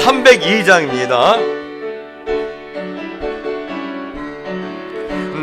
302장입니다.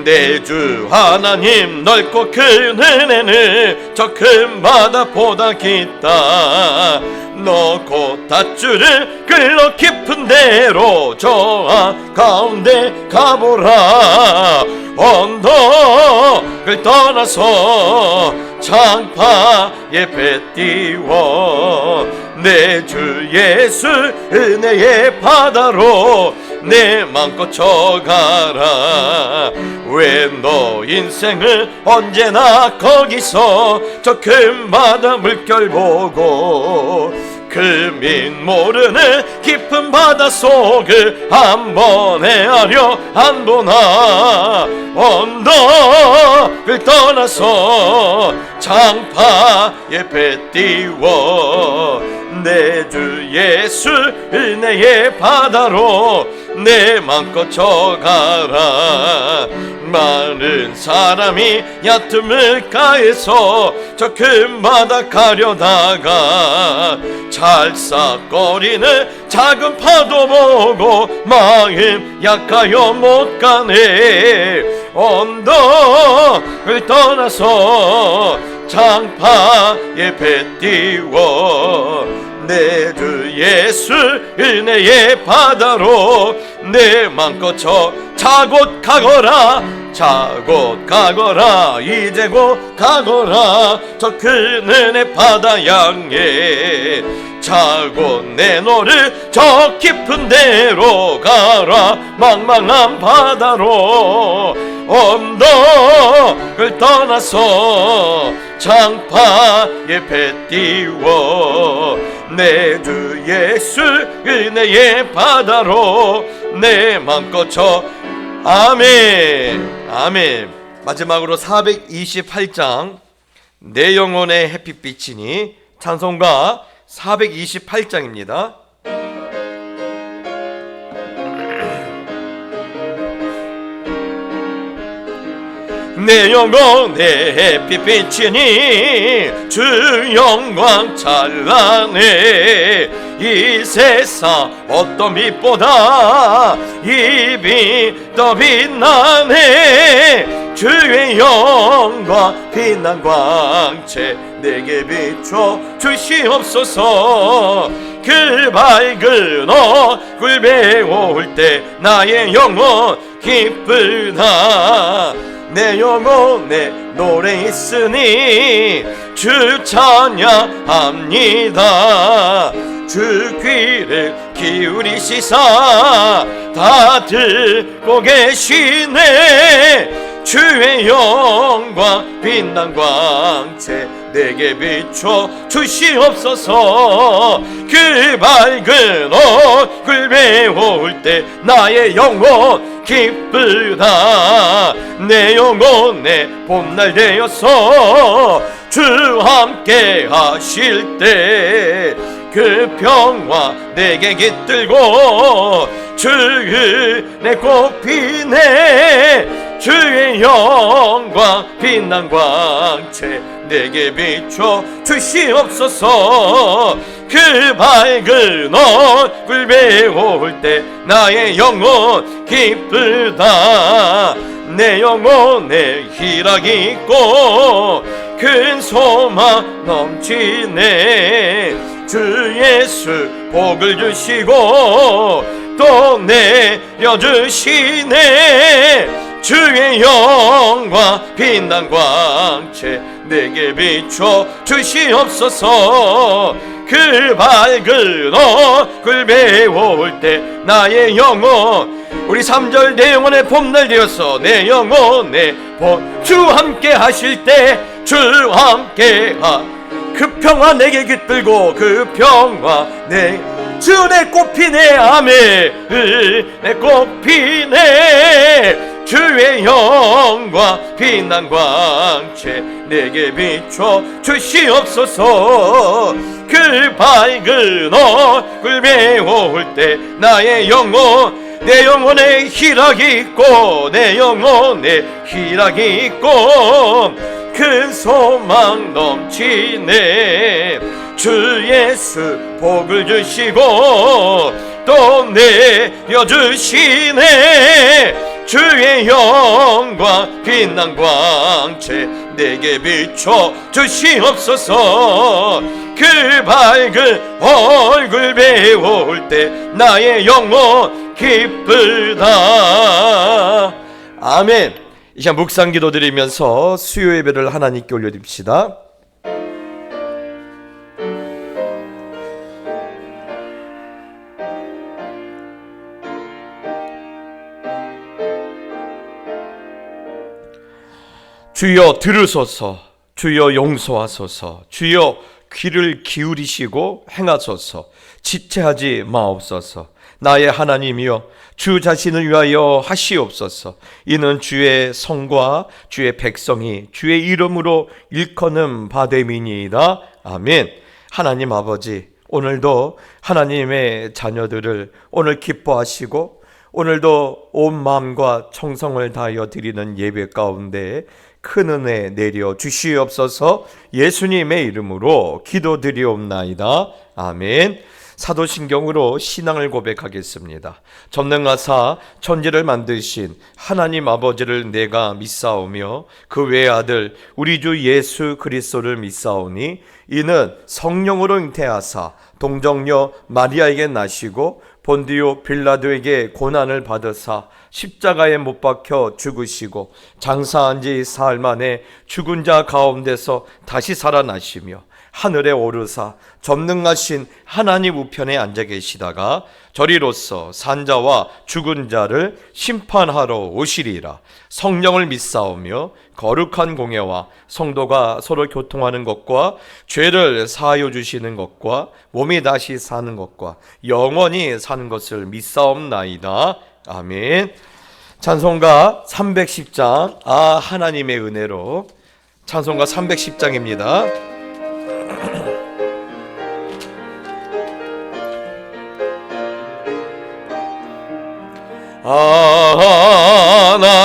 내 주 하나님 넓고 큰 은혜는 저 큰 바다보다 깊다. 너 곧 닷줄을 끌러 깊은 데로 저 가운데 가보라. 언덕을 떠나서 창파에 배 띄워 내 주 예수 은혜의 바다로 내 맘껏 쳐가라. 왜 너 인생을 언제나 거기서 저 큰 바다 물결 보고 그 민 모르는 깊은 바다 속을 한번 헤아려 안 보나. 언덕을 떠나서 창파에 배 띄워 내 주 예수 은혜의 바다로 내 맘껏 쳐가라. 많은 사람이 얕은 물가에서 저 큰 바다 가려다가 찰싹거리는 작은 파도 보고 마음 약하여 못 가네. 언덕을 떠나서 창파에 배 띄워 내 주 예수 은혜의 바다로 내 맘껏 쳐 자곧 가거라. 자곧 가거라. 이제 곧 가거라. 저 큰 은혜 바다 향해 자곧 내노를 저 깊은 데로 가라. 망망한 바다로 언덕을 떠나서 창파에 배 띄워 내 주 예수 은혜의 바다로 내 맘껏 쳐. 아멘. 아멘. 마지막으로 428장 내 영혼의 햇빛이니 찬송가 428장입니다. 내 영혼의 햇빛 비치니 주 영광 찬란해. 이 세상 어떤 빛보다 이 빛 더 빛나네. 주의 영광 빛난 광채 내게 비춰 주시옵소서. 그 밝은 얼굴 배울 때 나의 영혼 기쁘다. 내 영혼에 노래 있으니 주 찬양합니다. 주 귀를 기울이시사 다 듣고 계시네. 주의 영광 빛난 광채 내게 비춰 주시옵소서. 그 밝은 얼굴 배울 때 나의 영혼 기쁘다. 내 영혼의 봄날 되어서 주 함께 하실 때 그 평화 내게 깃들고 주 은혜 꽃피네. 주의 영광 빛난 광채 내게 비춰 주시옵소서. 그 밝은 얼굴 배울 때 나의 영혼 기쁘다. 내 영혼에 희락이 있고 큰 소망 넘치네. 주 예수 복을 주시고 또 내려주시네. 주의 영광 빛난 광채 내게 비춰 주시옵소서. 그 밝은 얼굴 배울 때 나의 영혼. 우리 3절 내 영혼의 봄날 되어서 내 영혼의 봄. 주 함께 하실 때 주 함께 그 평화 내게 깃들고 그 평화 내 주 내 꽃피네. 아멘. 내 꽃피네. 주의 영광 빛난 광채 내게 비춰 주시옵소서. 그 밝은 얼굴 배울 때 나의 영혼. 내 영혼에 희락이 있고 내 영혼에 희락이 있고 큰 소망 넘치네. 주 예수 복을 주시고 또 내려주시네. 주의 영광 빛난 광채 내게 비춰 주시옵소서. 그 밝은 얼굴 배울 때 나의 영혼 기쁘다. 아멘. 이 시간 묵상 기도 드리면서 수요 예배를 하나님께 올려드립시다. 주여 들으소서. 주여 용서하소서. 주여 귀를 기울이시고 행하소서. 지체하지 마옵소서. 나의 하나님이여 주 자신을 위하여 하시옵소서. 이는 주의 성과 주의 백성이 주의 이름으로 일컫는 바됨이니이다. 아멘. 하나님 아버지, 오늘도 하나님의 자녀들을 오늘 기뻐하시고 오늘도 온 마음과 정성을 다하여 드리는 예배 가운데 큰 은혜 내려 주시옵소서. 예수님의 이름으로 기도드리옵나이다. 아멘. 사도신경으로 신앙을 고백하겠습니다. 전능하사 천지를 만드신 하나님 아버지를 내가 믿사오며 그 외아들 우리 주 예수 그리스도를 믿사오니 이는 성령으로 잉태하사 동정녀 마리아에게 나시고 본디오 빌라도에게 고난을 받으사 십자가에 못 박혀 죽으시고 장사한 지 사흘 만에 죽은 자 가운데서 다시 살아나시며 하늘에 오르사 전능하신 하나님 우편에 앉아 계시다가 저리로서 산자와 죽은 자를 심판하러 오시리라. 성령을 믿사오며 거룩한 공예와 성도가 서로 교통하는 것과 죄를 사하여 주시는 것과 몸이 다시 사는 것과 영원히 사는 것을 믿사옵나이다. 아멘. 찬송가 310장 하나님의 은혜로. 찬송가 310장입니다.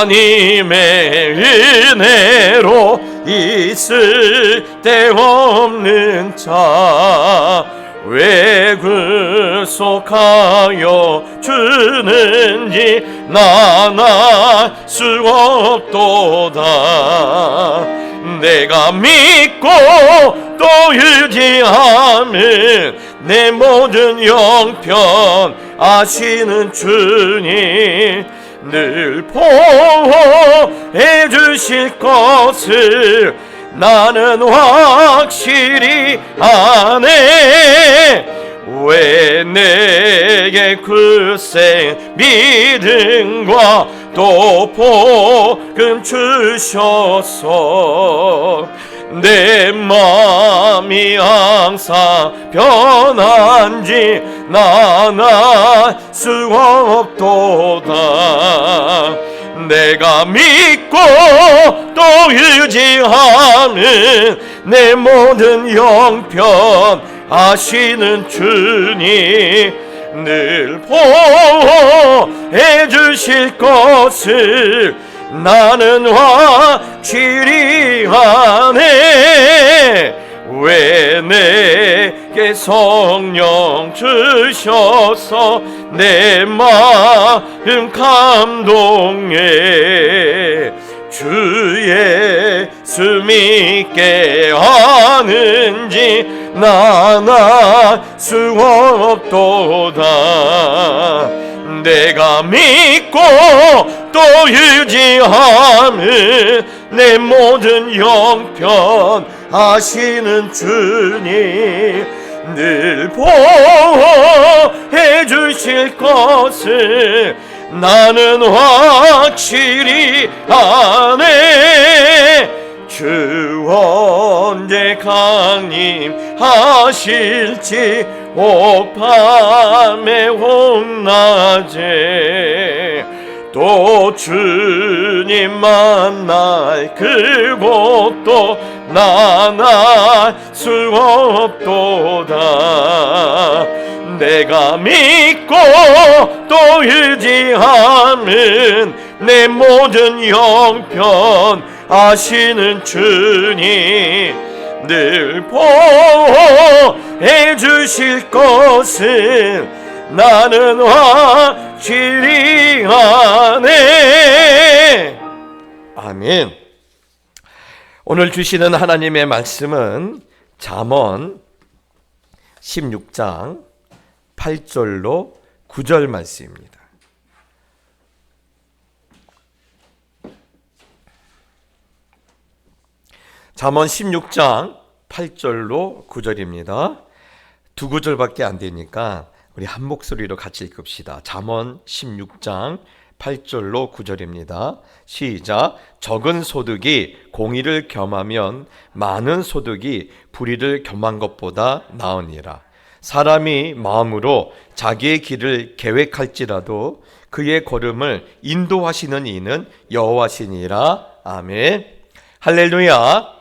하나님의 은혜로 있을 데 없는 자 왜 구속하여 주는지 난 알 수 없도다. 내가 믿고 또 의지하는 내 모든 형편 아시는 주님 늘 보호해 주실 것을 나는 확실히 아네. 왜 내게 글쎄 믿음과 또 복음 주셔서 내 마음이 항상 변한지 난 알 수 없도다. 내가 믿고 또 의지하는 내 모든 형편 아시는 주님 늘 보호해 주실 것을 나는 확실히 아네. 왜 내게 성령 주셔서 내 마음 감동해 주 예수 믿게 하는지 난 알 수 없도다. 내가 믿고 또 의지하는 내 모든 형편 아시는 주님 늘 보호해 주실 것을 나는 확실히 아네. 주 언제 강림하실지 오밤에 홍낮에 또 주님 만날 그곳도 난 알 수 없도다. 내가 믿고 또 의지하는 내 모든 형편 아시는 주님 늘 보호해 주실 것을 나는 확실히 아네. 아멘. 오늘 주시는 하나님의 말씀은 잠언 16장 8절로 9절 말씀입니다. 잠언 16장 8절로 9절입니다. 두 구절밖에 안 되니까 우리 한 목소리로 같이 읽읍시다. 잠언 16장 8절로 9절입니다. 시작. 적은 소득이 공의를 겸하면 많은 소득이 불의를 겸한 것보다 나으니라. 사람이 마음으로 자기의 길을 계획할지라도 그의 걸음을 인도하시는 이는 여호와시니라. 아멘. 할렐루야.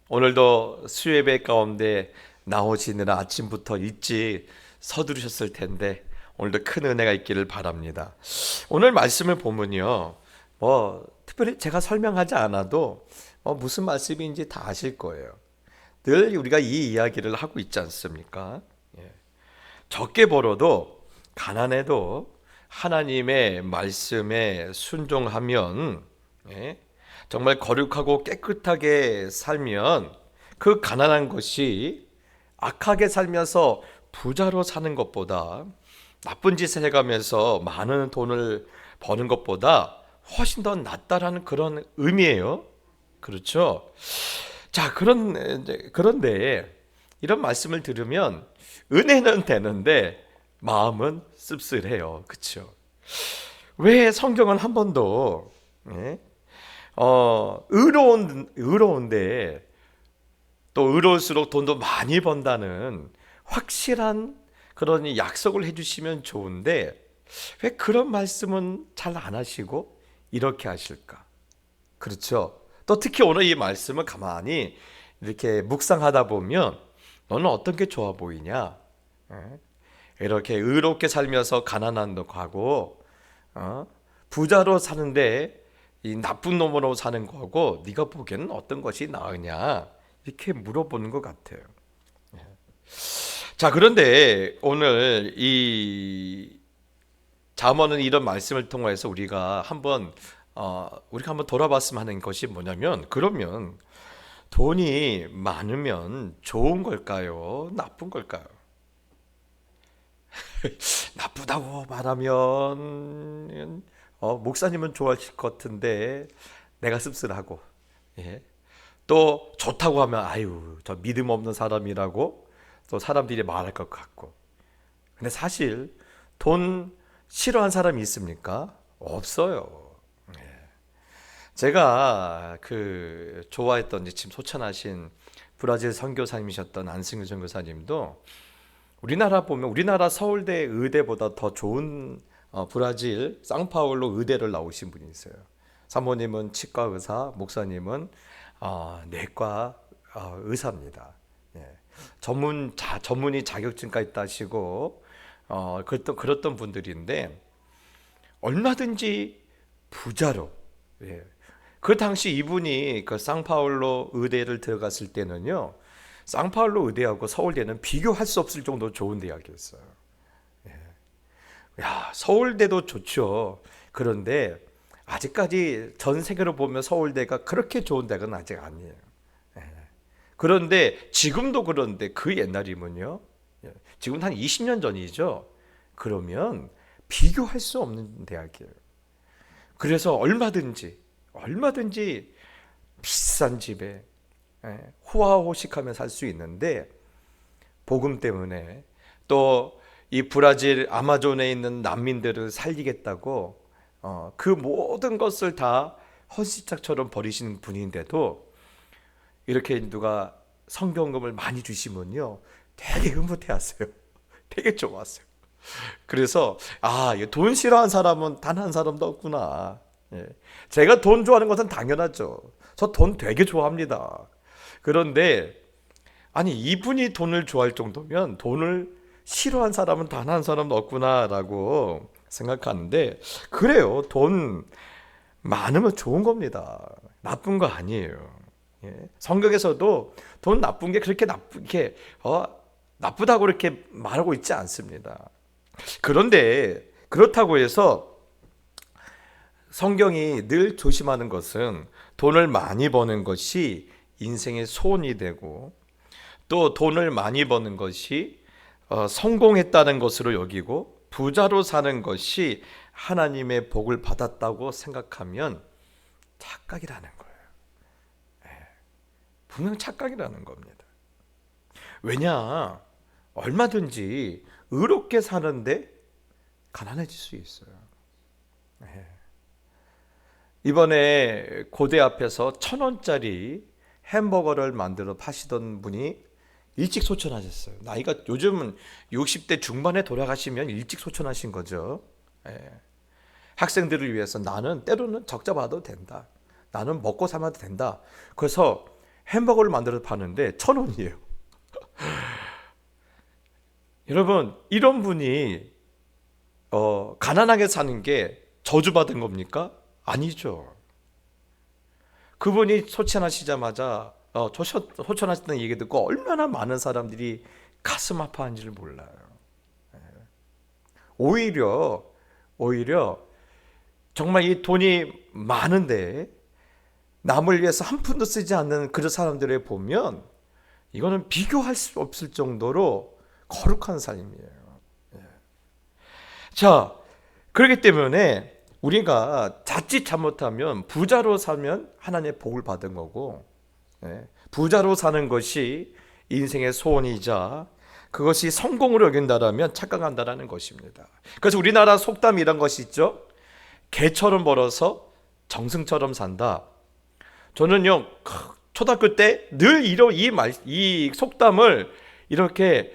오늘도 수예배 가운데 나오시느라 아침부터 일찍 서두르셨을 텐데 오늘도 큰 은혜가 있기를 바랍니다. 오늘 말씀을 보면요, 특별히 제가 설명하지 않아도 무슨 말씀인지 다 아실 거예요. 늘 우리가 이 이야기를 하고 있지 않습니까? 적게 벌어도 가난해도 하나님의 말씀에 순종하면, 정말 거룩하고 깨끗하게 살면 그 가난한 것이 악하게 살면서 부자로 사는 것보다, 나쁜 짓을 해가면서 많은 돈을 버는 것보다 훨씬 더 낫다라는 그런 의미예요. 그렇죠? 자, 그런데 이런 말씀을 들으면 은혜는 되는데 마음은 씁쓸해요. 그렇죠? 왜 성경은 한 번도 의로운데 또 의로울수록 돈도 많이 번다는 확실한 그런 약속을 해주시면 좋은데 왜 그런 말씀은 잘 안 하시고 이렇게 하실까? 그렇죠? 또 특히 오늘 이 말씀을 가만히 이렇게 묵상하다 보면 너는 어떤 게 좋아 보이냐? 이렇게 의롭게 살면서 가난한 놈하고 부자로 사는데 이 나쁜 놈으로 사는 거고 네가 보기에는 어떤 것이 나으냐? 이렇게 물어보는 것 같아요. 자, 그런데 오늘 이 잠언은 이런 말씀을 통해서 우리가 한번 돌아봤으면 하는 것이 뭐냐면, 그러면 돈이 많으면 좋은 걸까요? 나쁜 걸까요? 나쁘다고 말하면 목사님은 좋아하실 것 같은데 내가 씁쓸하고, 또 좋다고 하면 아유 저 믿음 없는 사람이라고 또 사람들이 말할 것 같고. 근데 사실 돈 싫어하는 사람이 있습니까? 없어요. 제가 좋아했던, 지금 소천하신 브라질 선교사님이셨던 안승규 선교사님도 우리나라 서울대 의대보다 더 좋은 브라질 상파울로 의대를 나오신 분이 있어요. 사모님은 치과 의사, 목사님은 내과 의사입니다. 전문의 자격증까지 따시고 그랬던 분들인데 얼마든지 부자로, 그 당시 이분이 그 상파울로 의대를 들어갔을 때는요, 상파울로 의대하고 서울대는 비교할 수 없을 정도로 좋은 대학이었어요. 야, 서울대도 좋죠. 그런데 아직까지 전 세계로 보면 서울대가 그렇게 좋은 대학은 아직 아니에요. 그런데 지금도 그런데 그 옛날이면요, 지금 한 20년 전이죠. 그러면 비교할 수 없는 대학이에요. 그래서 얼마든지 비싼 집에 호화호식하며 살 수 있는데, 복음 때문에 또 이 브라질 아마존에 있는 난민들을 살리겠다고 그 모든 것을 다 헌신짝처럼 버리신 분인데도 이렇게 누가 성경금을 많이 주시면요 되게 흐뭇해하세요. 되게 좋았어요. 그래서 돈 싫어하는 사람은 단 한 사람도 없구나. 제가 돈 좋아하는 것은 당연하죠. 저 돈 되게 좋아합니다. 그런데 이분이 돈을 좋아할 정도면 돈을 싫어하는 사람은 단 한 사람도 없구나라고 생각하는데, 그래요. 돈 많으면 좋은 겁니다. 나쁜 거 아니에요. 성경에서도 돈 나쁜 게 그렇게 나쁘게 나쁘다고 그렇게 말하고 있지 않습니다. 그런데 그렇다고 해서 성경이 늘 조심하는 것은 돈을 많이 버는 것이 인생의 소원이 되고, 또 돈을 많이 버는 것이 성공했다는 것으로 여기고, 부자로 사는 것이 하나님의 복을 받았다고 생각하면 착각이라는 거예요. 분명 착각이라는 겁니다. 왜냐, 얼마든지 의롭게 사는데 가난해질 수 있어요. 이번에 고대 앞에서 1,000원짜리 햄버거를 만들어 파시던 분이 일찍 소천하셨어요. 나이가 요즘은 60대 중반에 돌아가시면 일찍 소천하신 거죠. 학생들을 위해서 나는 때로는 적자 받아도 된다, 나는 먹고 살아도 된다. 그래서 햄버거를 만들어 파는데 1,000원이에요. 여러분, 이런 분이 가난하게 사는 게 저주받은 겁니까? 아니죠. 그분이 소천하시자마자 소천하셨다는 얘기 듣고 얼마나 많은 사람들이 가슴 아파한지를 몰라요. 오히려 정말 이 돈이 많은데 남을 위해서 한 푼도 쓰지 않는 그런 사람들을 보면 이거는 비교할 수 없을 정도로 거룩한 삶이에요. 자, 그렇기 때문에 우리가 자칫 잘못하면 부자로 살면 하나님의 복을 받은 거고, 부자로 사는 것이 인생의 소원이자 그것이 성공으로 여긴다라면 착각한다라는 것입니다. 그래서 우리나라 속담 이런 것이 있죠. 개처럼 벌어서 정승처럼 산다. 저는요, 초등학교 때 늘 이 속담을 이렇게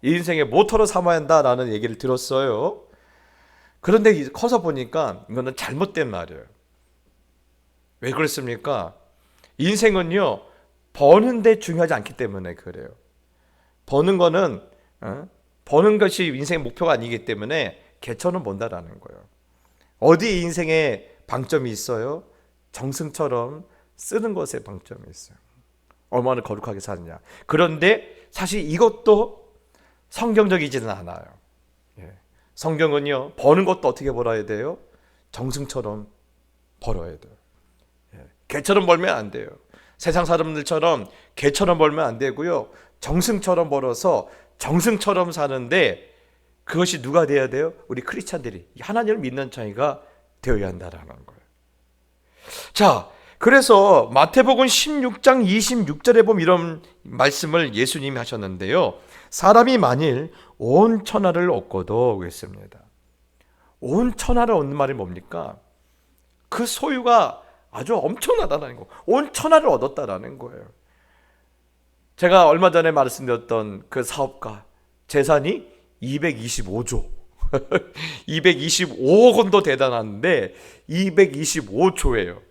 인생의 모토로 삼아야 한다라는 얘기를 들었어요. 그런데 커서 보니까 이거는 잘못된 말이에요. 왜 그렇습니까? 인생은요, 버는데 중요하지 않기 때문에 그래요. 버는 것이 인생의 목표가 아니기 때문에 개처럼 본다라는 거예요. 어디 인생에 방점이 있어요? 정승처럼 쓰는 것에 방점이 있어요. 얼마나 거룩하게 사느냐. 그런데 사실 이것도 성경적이지는 않아요. 성경은요, 버는 것도 어떻게 벌어야 돼요? 정승처럼 벌어야 돼요. 개처럼 벌면 안 돼요. 세상 사람들처럼 개처럼 벌면 안 되고요, 정승처럼 벌어서 정승처럼 사는데, 그것이 누가 돼야 돼요? 우리 크리스찬들이, 하나님을 믿는 자가 되어야 한다라는 거예요. 자, 그래서 마태복음 16장 26절에 보면 이런 말씀을 예수님이 하셨는데요. 사람이 만일 온 천하를 얻고도, 그랬습니다. 온 천하를 얻는 말이 뭡니까? 그 소유가 아주 엄청나다는 거. 온 천하를 얻었다라는 거예요. 제가 얼마 전에 말씀드렸던 그 사업가, 재산이 225조 225억 원도 대단한데 225조예요.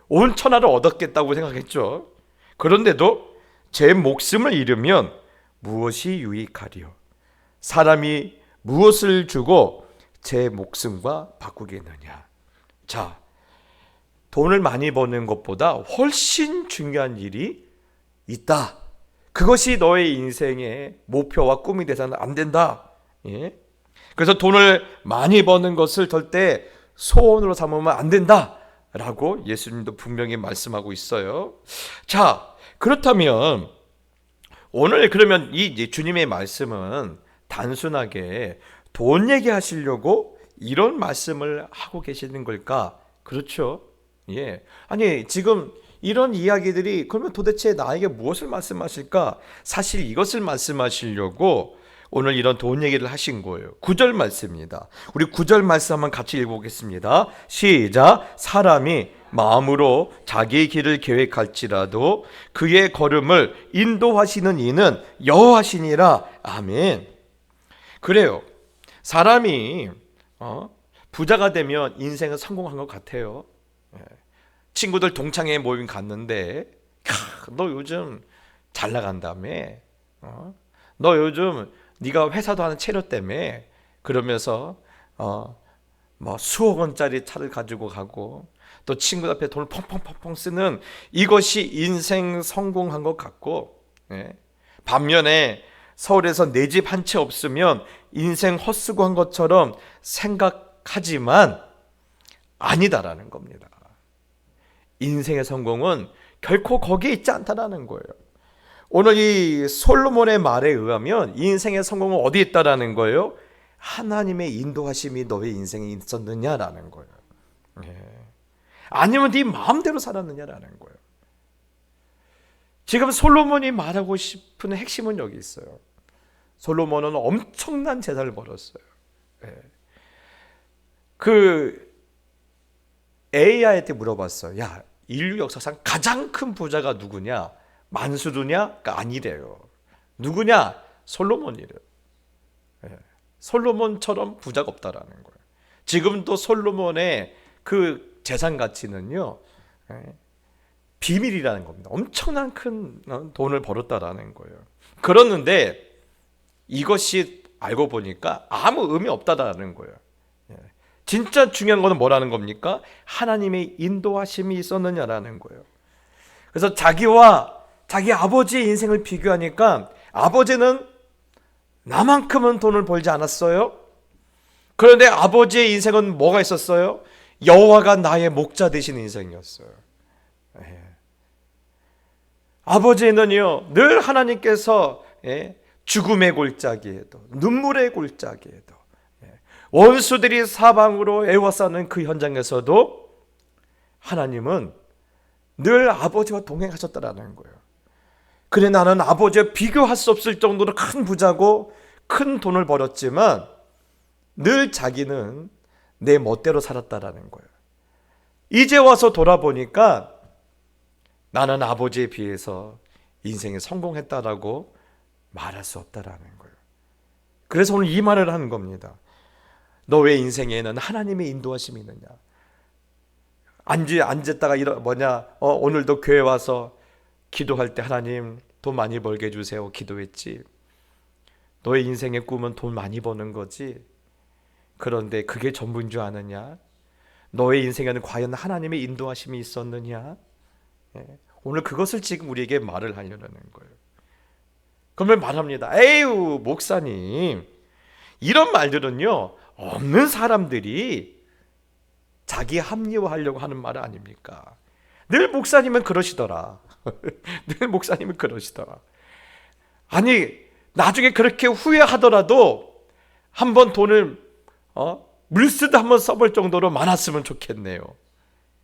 온 천하를 얻었겠다고 생각했죠. 그런데도 제 목숨을 잃으면 무엇이 유익하리요? 사람이 무엇을 주고 제 목숨과 바꾸겠느냐? 자, 돈을 많이 버는 것보다 훨씬 중요한 일이 있다. 그것이 너의 인생의 목표와 꿈이 돼서는 안 된다. 그래서 돈을 많이 버는 것을 절대 소원으로 삼으면 안 된다 라고 예수님도 분명히 말씀하고 있어요. 자, 그렇다면 오늘 그러면 이 주님의 말씀은 단순하게 돈 얘기하시려고 이런 말씀을 하고 계시는 걸까? 그렇죠. 아니, 지금 이런 이야기들이 그러면 도대체 나에게 무엇을 말씀하실까? 사실 이것을 말씀하시려고 오늘 이런 돈 얘기를 하신 거예요. 9절 말씀입니다. 우리 9절 말씀 한번 같이 읽어보겠습니다. 시작. 사람이 마음으로 자기의 길을 계획할지라도 그의 걸음을 인도하시는 이는 여호와시니라. 아멘. 그래요. 사람이 부자가 되면 인생은 성공한 것 같아요. 친구들 동창회 모임 갔는데, 너 요즘 잘 나간다며, 너 요즘 네가 회사도 하는 체력 때문에, 그러면서 뭐 수억 원짜리 차를 가지고 가고 또 친구 앞에 돈을 펑펑펑펑 쓰는 이것이 인생 성공한 것 같고, 반면에 서울에서 내 집 한 채 없으면 인생 헛수고한 것처럼 생각하지만 아니다라는 겁니다. 인생의 성공은 결코 거기에 있지 않다라는 거예요. 오늘 이 솔로몬의 말에 의하면 인생의 성공은 어디에 있다라는 거예요? 하나님의 인도하심이 너의 인생에 있었느냐라는 거예요. 아니면 네 마음대로 살았느냐라는 거예요. 지금 솔로몬이 말하고 싶은 핵심은 여기 있어요. 솔로몬은 엄청난 재산을 벌었어요. 그 AI한테 물어봤어요. 야, 인류 역사상 가장 큰 부자가 누구냐? 만수르냐? 아니래요. 누구냐? 솔로몬이래요. 솔로몬처럼 부자가 없다라는 거예요. 지금도 솔로몬의 그 재산 가치는요, 비밀이라는 겁니다. 엄청난 큰 돈을 벌었다라는 거예요. 그렇는데 이것이 알고 보니까 아무 의미 없다라는 거예요. 진짜 중요한 것은 뭐라는 겁니까? 하나님의 인도하심이 있었느냐라는 거예요. 그래서 자기와 자기 아버지의 인생을 비교하니까 아버지는 나만큼은 돈을 벌지 않았어요. 그런데 아버지의 인생은 뭐가 있었어요? 여호와가 나의 목자 되신 인생이었어요. 아버지는요, 늘 하나님께서 죽음의 골짜기에도 눈물의 골짜기에도 원수들이 사방으로 애워싸는 그 현장에서도 하나님은 늘 아버지와 동행하셨다라는 거예요. 그래, 나는 아버지와 비교할 수 없을 정도로 큰 부자고 큰 돈을 벌었지만 늘 자기는 내 멋대로 살았다라는 거예요. 이제 와서 돌아보니까 나는 아버지에 비해서 인생에 성공했다라고 말할 수 없다라는 거예요. 그래서 오늘 이 말을 하는 겁니다. 너의 인생에는 하나님의 인도하심이 있느냐? 앉았다가 오늘도 교회 와서 기도할 때 하나님 돈 많이 벌게 해주세요 기도했지. 너의 인생의 꿈은 돈 많이 버는 거지. 그런데 그게 전부인 줄 아느냐? 너의 인생에는 과연 하나님의 인도하심이 있었느냐? 오늘 그것을 지금 우리에게 말을 하려는 거예요. 그러면 말합니다. 에휴 목사님, 이런 말들은요 없는 사람들이 자기 합리화하려고 하는 말 아닙니까? 늘 목사님은 그러시더라. 늘 목사님은 그러시더라. 아니, 나중에 그렇게 후회하더라도 한번 돈을 물쓰듯 한번 써볼 정도로 많았으면 좋겠네요.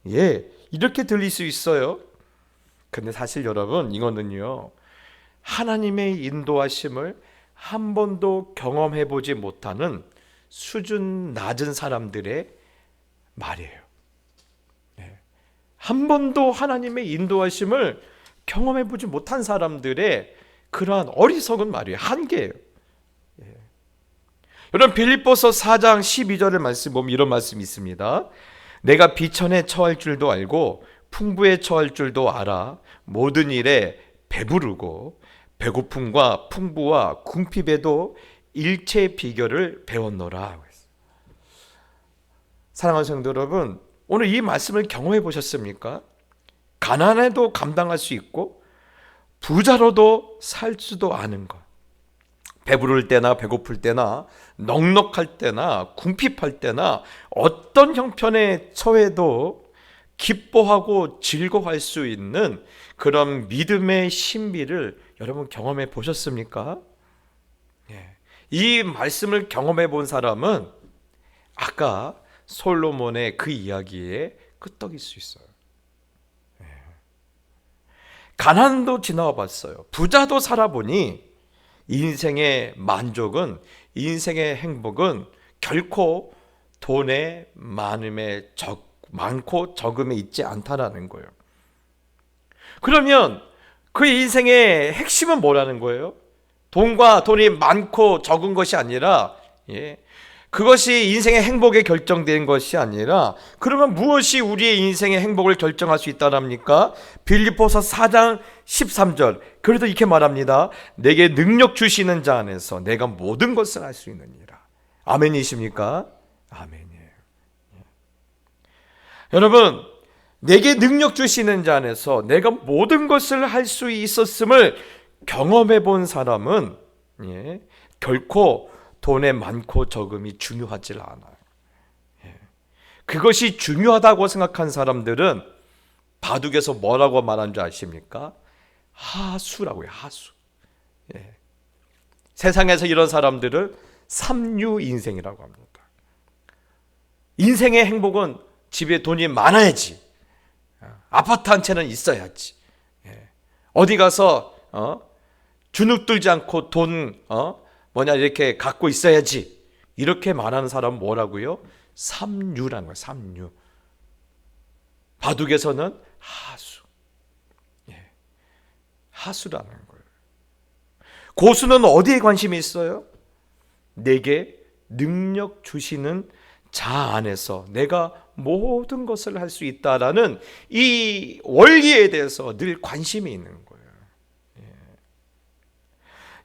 이렇게 들릴 수 있어요. 근데 사실 여러분, 이거는요 하나님의 인도하심을 한 번도 경험해 보지 못하는 수준 낮은 사람들의 말이에요. 한 번도 하나님의 인도하심을 경험해 보지 못한 사람들의 그러한 어리석은 말이에요. 한계예요. 여러분, 빌립보서 4장 12절의 말씀 보면 이런 말씀이 있습니다. 내가 비천에 처할 줄도 알고 풍부에 처할 줄도 알아 모든 일에 배부르고 배고픔과 풍부와 궁핍에도 일체의 비결을 배웠노라. 사랑하는 성도 여러분, 오늘 이 말씀을 경험해 보셨습니까? 가난해도 감당할 수 있고 부자로도 살 수도 아는 것. 배부를 때나 배고플 때나 넉넉할 때나 궁핍할 때나 어떤 형편에 처해도 기뻐하고 즐거워할 수 있는 그런 믿음의 신비를 여러분 경험해 보셨습니까? 이 말씀을 경험해 본 사람은 아까 솔로몬의 그 이야기에 끄떡일 수 있어요. 가난도 지나와 봤어요. 부자도 살아보니 인생의 만족은, 인생의 행복은 결코 돈의 많고 적음에 있지 않다라는 거예요. 그러면 그 인생의 핵심은 뭐라는 거예요? 돈과 돈이 많고 적은 것이 아니라 그것이 인생의 행복에 결정된 것이 아니라, 그러면 무엇이 우리의 인생의 행복을 결정할 수 있다랍니까? 빌립보서 4장 13절, 그래도 이렇게 말합니다. 내게 능력 주시는 자 안에서 내가 모든 것을 할 수 있느니라. 아멘이십니까? 아멘이에요. 여러분, 내게 능력 주시는 자 안에서 내가 모든 것을 할 수 있었음을 경험해 본 사람은 예. 결코 돈의 많고 적음이 중요하지 않아요. 예. 그것이 중요하다고 생각한 사람들은 바둑에서 뭐라고 말한 줄 아십니까? 하수라고요. 하수. 예. 세상에서 이런 사람들을 삼류 인생이라고 합니다. 인생의 행복은 집에 돈이 많아야지, 아파트 한 채는 있어야지, 어디 가서 주눅들지 않고 돈 이렇게 갖고 있어야지, 이렇게 말하는 사람은 뭐라고요? 삼류라는 거예요. 삼류. 바둑에서는 하수. 하수라는 거예요. 고수는 어디에 관심이 있어요? 내게 능력 주시는 자 안에서 내가 모든 것을 할 수 있다라는 이 원리에 대해서 늘 관심이 있는 거예요.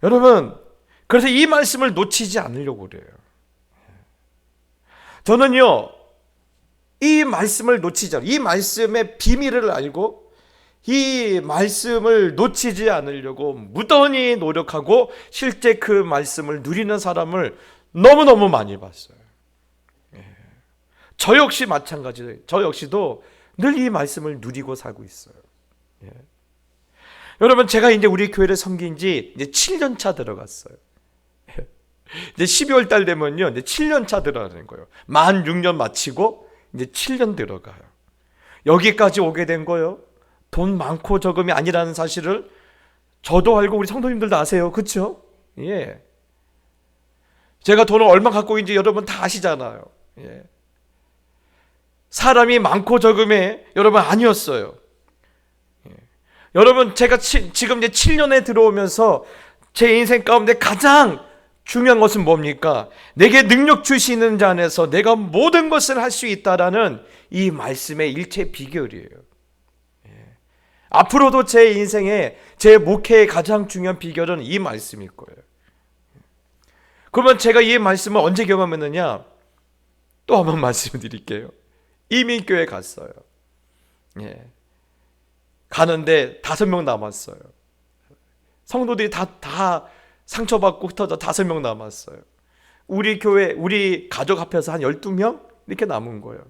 여러분, 그래서 이 말씀을 놓치지 않으려고 그래요. 저는요, 이 말씀을 놓치지 않아요. 이 말씀의 비밀을 알고 이 말씀을 놓치지 않으려고 무던히 노력하고 실제 그 말씀을 누리는 사람을 너무너무 많이 봤어요. 저 역시 마찬가지예요. 저 역시도 늘 이 말씀을 누리고 살고 있어요. 여러분, 제가 이제 우리 교회를 섬긴 지 이제 7년 차 들어갔어요. 이제 12월 달 되면요, 이제 7년 차 들어가는 거예요. 만 6년 마치고 이제 7년 들어가요. 여기까지 오게 된 거예요. 돈 많고 적음이 아니라는 사실을 저도 알고 우리 성도님들도 아세요. 그렇죠? 예. 제가 돈을 얼마 갖고 있는지 여러분 다 아시잖아요. 예. 사람이 많고 적음에 여러분 아니었어요. 예. 여러분, 제가 지금 이제 7년에 들어오면서 제 인생 가운데 가장 중요한 것은 뭡니까? 내게 능력 주시는 자 안에서 내가 모든 것을 할 수 있다라는 이 말씀의 일체 비결이에요. 예. 앞으로도 제 인생에 제 목회의 가장 중요한 비결은 이 말씀일 거예요. 그러면 제가 이 말씀을 언제 경험했느냐? 또 한번 말씀드릴게요. 이민교회 갔어요. 예. 가는데 5명 남았어요. 성도들이 다 상처받고 흩어져 5명 남았어요. 우리 교회, 우리 가족 합해서 한 12명? 이렇게 남은 거예요.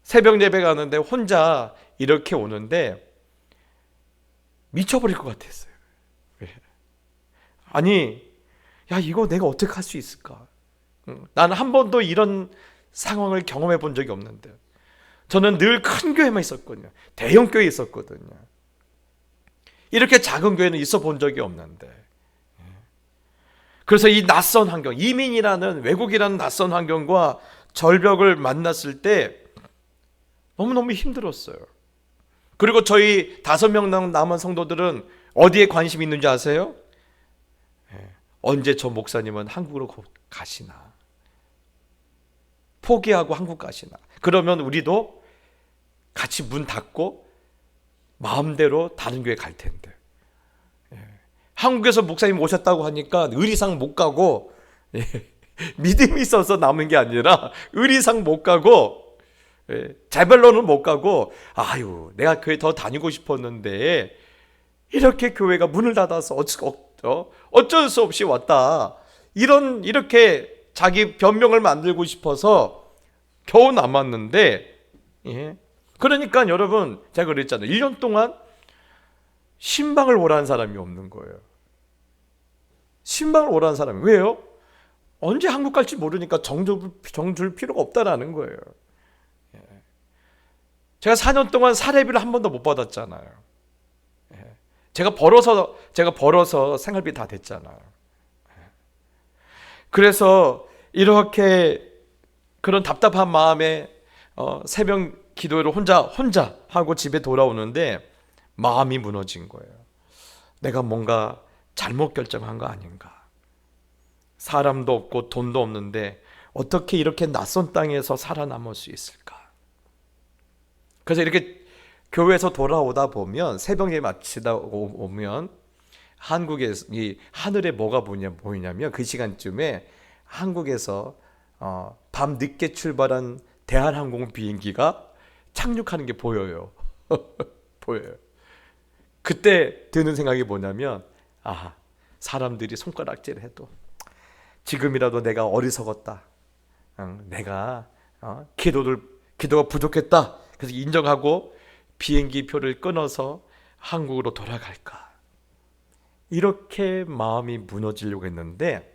새벽 예배 가는데 혼자 이렇게 오는데 미쳐버릴 것 같았어요. 예. 아니, 야, 이거 내가 어떻게 할 수 있을까? 나는 한 번도 이런 상황을 경험해 본 적이 없는데, 저는 늘 큰 교회만 있었거든요. 대형 교회에 있었거든요. 이렇게 작은 교회는 있어 본 적이 없는데, 그래서 이 낯선 환경, 이민이라는, 외국이라는 낯선 환경과 절벽을 만났을 때 너무너무 힘들었어요. 그리고 저희 5명 남은 성도들은 어디에 관심이 있는지 아세요? 언제 저 목사님은 한국으로 가시나, 포기하고 한국 가시나, 그러면 우리도 같이 문 닫고 마음대로 다른 교회 갈 텐데, 한국에서 목사님 오셨다고 하니까 의리상 못 가고, 믿음이 있어서 남은 게 아니라 의리상 못 가고, 자별로는 못 가고, 아유, 내가 교회 더 다니고 싶었는데 이렇게 교회가 문을 닫아서 어쩔 수 없이 왔다, 이렇게 자기 변명을 만들고 싶어서 겨우 남았는데, 그러니까 여러분, 제가 그랬잖아요. 1년 동안 신방을 오라는 사람이 없는 거예요. 신방을 오라는 사람이. 왜요? 언제 한국 갈지 모르니까 정줄 필요가 없다라는 거예요. 제가 4년 동안 사례비를 한 번도 못 받았잖아요. 제가 벌어서 생활비 다 됐잖아요. 그래서 이렇게 그런 답답한 마음에 새벽 기도를 혼자 하고 집에 돌아오는데 마음이 무너진 거예요. 내가 뭔가 잘못 결정한 거 아닌가? 사람도 없고 돈도 없는데 어떻게 이렇게 낯선 땅에서 살아남을 수 있을까? 그래서 이렇게 교회에서 돌아오다 보면, 새벽에 마치다 오면 한국에 이 하늘에 뭐가 보이냐면 그 시간쯤에 한국에서 밤 늦게 출발한 대한항공 비행기가 착륙하는 게 보여요. 보여요. 그때 드는 생각이 뭐냐면, 사람들이 손가락질해도 지금이라도 내가 어리석었다, 내가 기도가 부족했다, 그래서 인정하고 비행기 표를 끊어서 한국으로 돌아갈까, 이렇게 마음이 무너지려고 했는데,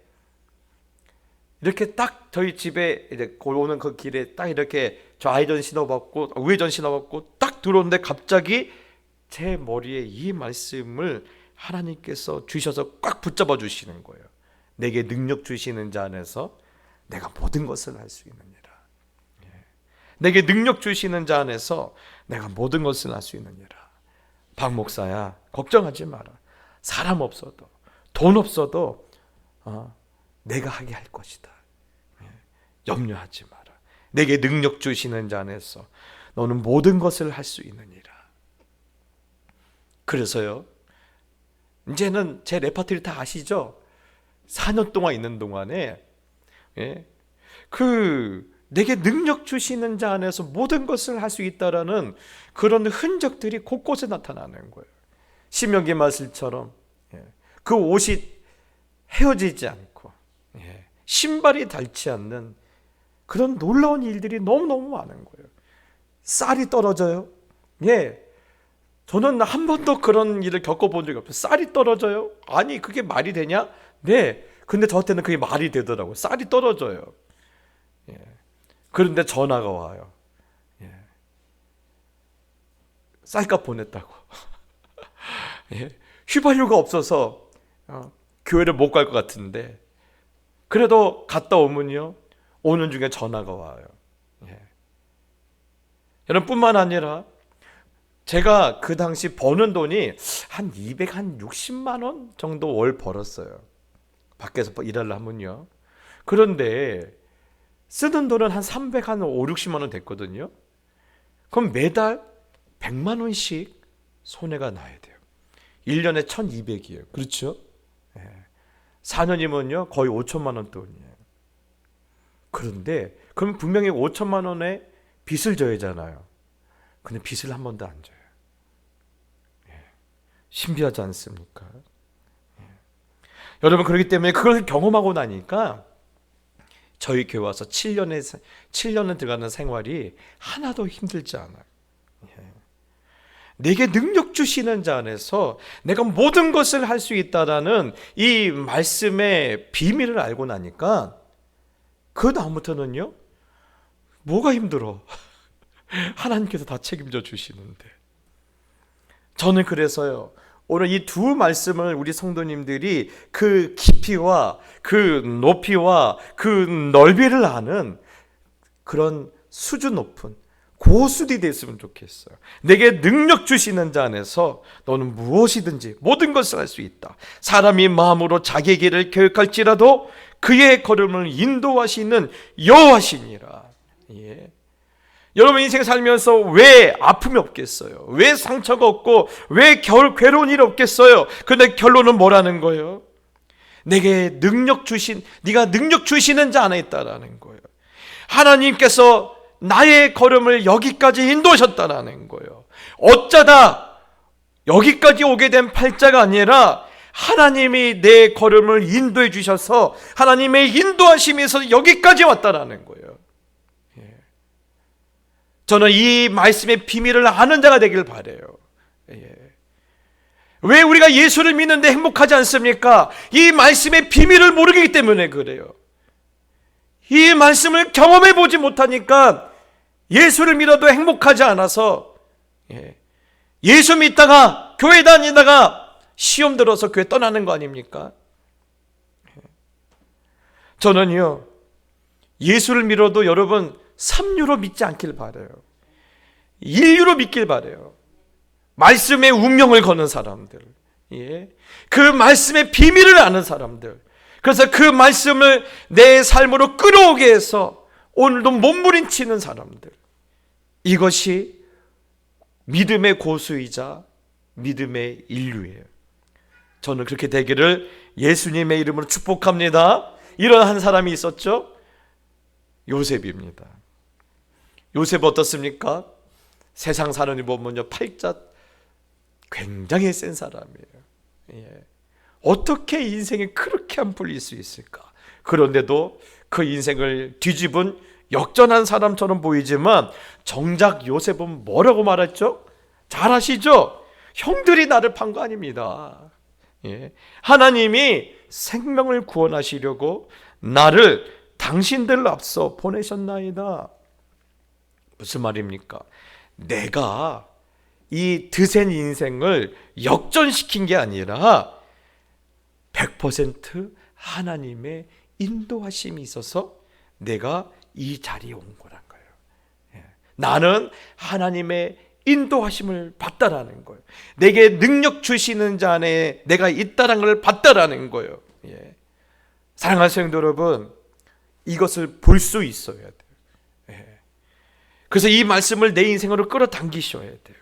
이렇게 딱 저희 집에 이제 오는 그 길에 딱 이렇게 좌회전 신호받고 우회전 신호받고 딱 들어오는데 갑자기 제 머리에 이 말씀을 하나님께서 주셔서 꽉 붙잡아 주시는 거예요. 내게 능력 주시는 자 안에서 내가 모든 것을 할 수 있느니라. 내게 능력 주시는 자 안에서 내가 모든 것을 할 수 있느니라. 박 목사야, 걱정하지 마라. 사람 없어도 돈 없어도 내가 하게 할 것이다. 염려하지 마라. 내게 능력 주시는 자 안에서 너는 모든 것을 할 수 있느니라. 그래서요, 이제는 제 레퍼토리 다 아시죠? 4년 동안 있는 동안에 내게 능력 주시는 자 안에서 모든 것을 할 수 있다라는 그런 흔적들이 곳곳에 나타나는 거예요. 신명기 말씀처럼 그 옷이 헤어지지 않고 신발이 닳지 않는 그런 놀라운 일들이 너무너무 많은 거예요. 쌀이 떨어져요. 저는 한 번도 그런 일을 겪어본 적이 없어요. 쌀이 떨어져요? 아니, 그게 말이 되냐? 네. 근데 저한테는 그게 말이 되더라고요. 쌀이 떨어져요. 그런데 전화가 와요. 쌀값 보냈다고. 휘발유가 없어서 교회를 못 갈 것 같은데, 그래도 갔다 오면요, 오는 중에 전화가 와요. 여러분, 뿐만 아니라 제가 그 당시 버는 돈이 한 260만 원 정도 월 벌었어요. 밖에서 일하려 하면요. 그런데 쓰는 돈은 한 5, 60만 원 됐거든요. 그럼 매달 100만 원씩 손해가 나야 돼요. 1년에 1200이에요. 그렇죠? 4년이면요 거의 5천만 원 돈이에요. 그런데 그럼 분명히 5천만 원의 빚을 져야 잖아요. 근데 빚을 한 번도 안 져요. 신비하지 않습니까? 여러분, 그렇기 때문에 그걸 경험하고 나니까 저희 교회 와서 7년을 들어가는 생활이 하나도 힘들지 않아요. 내게 능력 주시는 자 안에서 내가 모든 것을 할 수 있다라는 이 말씀의 비밀을 알고 나니까 그 다음부터는요, 뭐가 힘들어? 하나님께서 다 책임져 주시는데. 저는 그래서요, 오늘 이 두 말씀을 우리 성도님들이 그 깊이와 그 높이와 그 넓이를 아는 그런 수준 높은 고수들이 됐으면 좋겠어요. 내게 능력 주시는 자 안에서 너는 무엇이든지 모든 것을 할 수 있다. 사람이 마음으로 자기 길을 계획할지라도 그의 걸음을 인도하시는 여호와시니라. 여러분, 인생 살면서 왜 아픔이 없겠어요? 왜 상처가 없고 왜 괴로운 일이 없겠어요? 근데 결론은 뭐라는 거예요? 내게 네가 능력 주시는 자 안에 있다라는 거예요. 하나님께서 나의 걸음을 여기까지 인도하셨다라는 거예요. 어쩌다 여기까지 오게 된 팔자가 아니라 하나님이 내 걸음을 인도해 주셔서 하나님의 인도하심에서 여기까지 왔다라는 거예요. 저는 이 말씀의 비밀을 아는 자가 되길 바라요. 왜 우리가 예수를 믿는데 행복하지 않습니까? 이 말씀의 비밀을 모르기 때문에 그래요. 이 말씀을 경험해 보지 못하니까 예수를 믿어도 행복하지 않아서 예수 믿다가 교회 다니다가 시험 들어서 교회 떠나는 거 아닙니까? 저는요, 예수를 믿어도 여러분 3유로 믿지 않길 바라요. 1유로 믿길 바라요. 말씀의 운명을 거는 사람들, 그 말씀의 비밀을 아는 사람들, 그래서 그 말씀을 내 삶으로 끌어오게 해서 오늘도 몸부림치는 사람들, 이것이 믿음의 고수이자 믿음의 인류예요. 저는 그렇게 되기를 예수님의 이름으로 축복합니다. 이런 한 사람이 있었죠. 요셉입니다. 요셉 어떻습니까? 세상 사람이 보면요, 팔자 굉장히 센 사람이에요. 어떻게 인생이 그렇게 안 풀릴 수 있을까? 그런데도 그 인생을 뒤집은 역전한 사람처럼 보이지만 정작 요셉은 뭐라고 말했죠? 잘 아시죠? 형들이 나를 판 거 아닙니다. 예. 하나님이 생명을 구원하시려고 나를 당신들 앞서 보내셨나이다. 무슨 말입니까? 내가 이 드센 인생을 역전시킨 게 아니라 100% 하나님의 인도하심이 있어서 내가 이 자리에 온 거란 거예요. 예. 나는 하나님의 인도하심을 받다라는 거예요. 내게 능력 주시는 자 안에 내가 있다라는 걸 받다라는 거예요. 예. 사랑하는 성도 여러분, 이것을 볼 수 있어야 돼요. 예. 그래서 이 말씀을 내 인생으로 끌어당기셔야 돼요.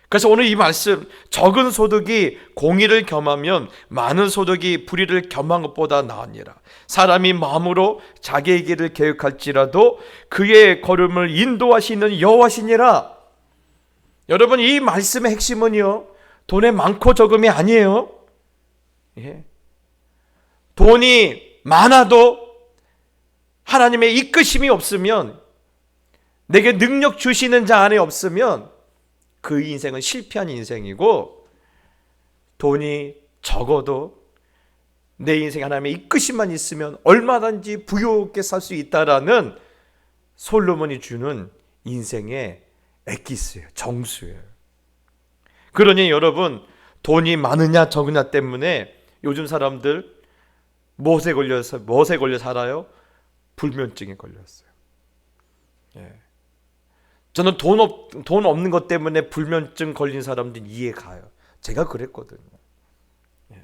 그래서 오늘 이 말씀, 적은 소득이 공의를 겸하면 많은 소득이 불의를 겸한 것보다 나으니라. 사람이 마음으로 자기의 길을 계획할지라도 그의 걸음을 인도하시는 여호와시니라. 여러분, 이 말씀의 핵심은요, 돈의 많고 적음이 아니에요. 예. 돈이 많아도 하나님의 이끄심이 없으면, 내게 능력 주시는 자 안에 없으면 그 인생은 실패한 인생이고, 돈이 적어도 내 인생에 하나님의 이끄심만 있으면 얼마든지 부유하게 살 수 있다라는 솔로몬이 주는 인생의 엑기스예요. 정수예요. 그러니 여러분, 돈이 많으냐 적으냐 때문에 요즘 사람들 무엇에 걸려 살아요? 불면증에 걸렸어요. 예. 저는 돈 없는 것 때문에 불면증 걸린 사람들 이해 가요. 제가 그랬거든요. 예.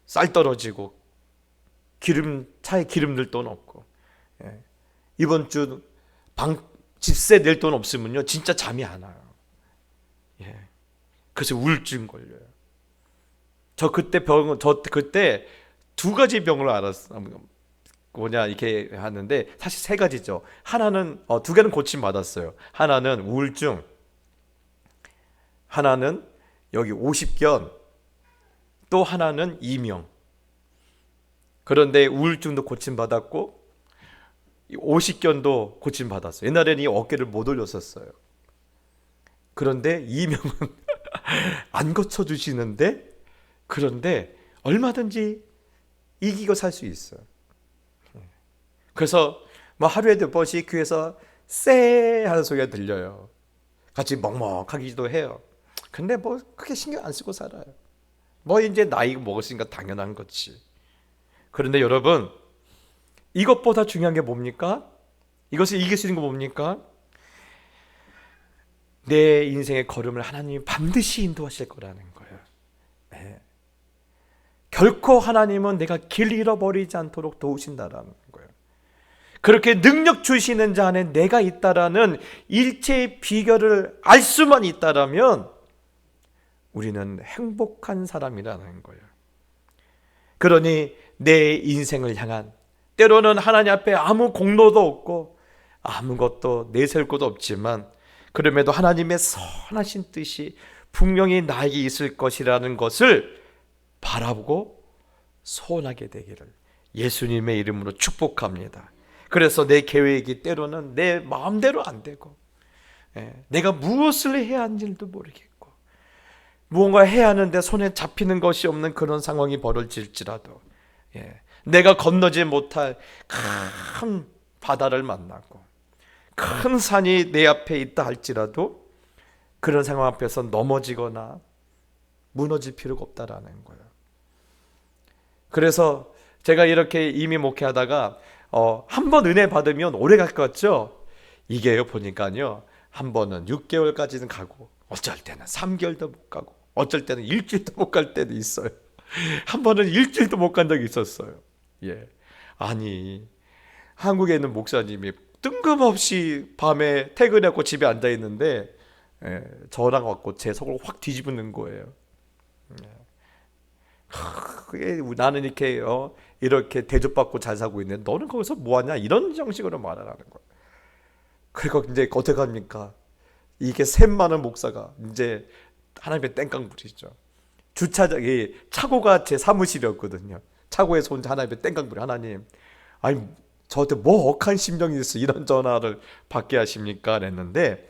쌀 떨어지고 차에 기름 넣을 돈 없고, 예. 이번 주 집세 낼 돈 없으면요 진짜 잠이 안 와요. 예. 그래서 우울증 걸려요. 저 그때 두 가지 병을 알았어요. 뭐냐 이렇게 하는데 사실 세 가지죠. 하나는 두 개는 고침 받았어요. 하나는 우울증, 하나는 여기 50견, 또 하나는 이명. 그런데 우울증도 고침 받았고 50견도 고침 받았어요. 옛날에는 이 어깨를 못 올렸었어요. 그런데 이명은 안 고쳐주시는데, 그런데 얼마든지 이기고 살 수 있어요. 그래서 뭐 하루에 몇 번씩 귀에서 쎄 하는 소리가 들려요. 같이 먹먹하기도 해요. 근데 뭐 크게 신경 안 쓰고 살아요. 뭐 이제 나이 먹었으니까 당연한 거지. 그런데 여러분, 이것보다 중요한 게 뭡니까? 이것을 이길 수 있는 거 뭡니까? 내 인생의 걸음을 하나님이 반드시 인도하실 거라는 거예요. 네. 결코 하나님은 내가 길 잃어버리지 않도록 도우신다라는 거예요. 그렇게 능력 주시는 자 안에 내가 있다라는 일체의 비결을 알 수만 있다라면 우리는 행복한 사람이라는 거예요. 그러니 내 인생을 향한, 때로는 하나님 앞에 아무 공로도 없고 아무것도 내세울 것도 없지만 그럼에도 하나님의 선하신 뜻이 분명히 나에게 있을 것이라는 것을 바라보고 소원하게 되기를 예수님의 이름으로 축복합니다. 그래서 내 계획이 때로는 내 마음대로 안 되고, 내가 무엇을 해야 하는지도 모르겠고, 무언가 해야 하는데 손에 잡히는 것이 없는 그런 상황이 벌어질지라도, 내가 건너지 못할 큰 바다를 만나고 큰 산이 내 앞에 있다 할지라도 그런 상황 앞에서 넘어지거나 무너질 필요가 없다라는 거예요. 그래서 제가 이렇게 이미 목회하다가 한 번 은혜 받으면 오래 갈 것 같죠? 이게요, 보니까요, 한 번은 6개월까지는 가고 어쩔 때는 3개월도 못 가고 어쩔 때는 일주일도 못 갈 때도 있어요. 한 번은 일주일도 못 간 적이 있었어요. 예. 아니, 한국에 있는 목사님이 뜬금없이 밤에 퇴근하고 집에 앉아 있는데, 저랑 왔고 제 속을 확 뒤집는 거예요. 그게 나는 이렇게 대접받고 잘 살고 있는데 너는 거기서 뭐하냐, 이런 형식으로 말하라는 거예요. 그리고 이제 어떻게 합니까? 이게 셈 많은 목사가 이제 하나님의 땡깡 부리죠. 주차장이 차고가 제 사무실이었거든요. 차고에서 혼자 하나님의 땡깡부리, 하나님, 아니 저한테 뭐 억한 심정이 있어 이런 전화를 받게 하십니까? 그랬는데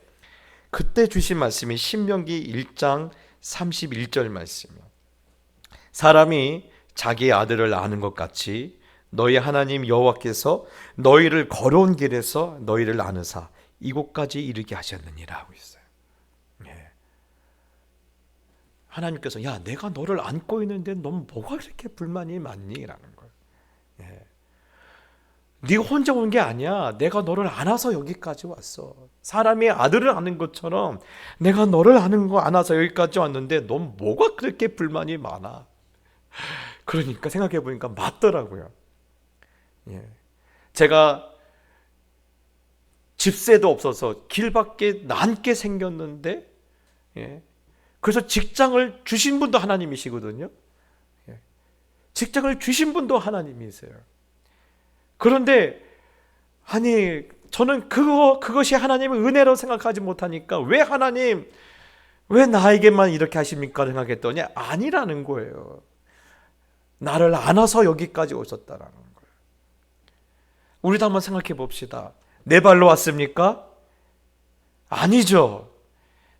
그때 주신 말씀이 신명기 1장 31절 말씀이요. 사람이 자기 아들을 아는 것 같이 너희 하나님 여호와께서 너희를 걸어온 길에서 너희를 아느사 이곳까지 이르게 하셨느니라 하고 있어요. 하나님께서 야 내가 너를 안고 있는데 넌 뭐가 그렇게 불만이 많니? 라는 거예요. 네가 혼자 온 게 아니야. 내가 너를 안아서 여기까지 왔어. 사람이 아들을 아는 것처럼 내가 너를 안아서 여기까지 왔는데 넌 뭐가 그렇게 불만이 많아? 그러니까 생각해 보니까 맞더라고요. 제가 집세도 없어서 길밖에 남게 생겼는데 그래서 직장을 주신 분도 하나님이시거든요. 직장을 주신 분도 하나님이세요. 그런데 아니 저는 그것이 하나님의 은혜로 생각하지 못하니까 왜 하나님 왜 나에게만 이렇게 하십니까 생각했더니 아니라는 거예요. 나를 안아서 여기까지 오셨다라는 거예요. 우리도 한번 생각해 봅시다. 내 발로 왔습니까? 아니죠.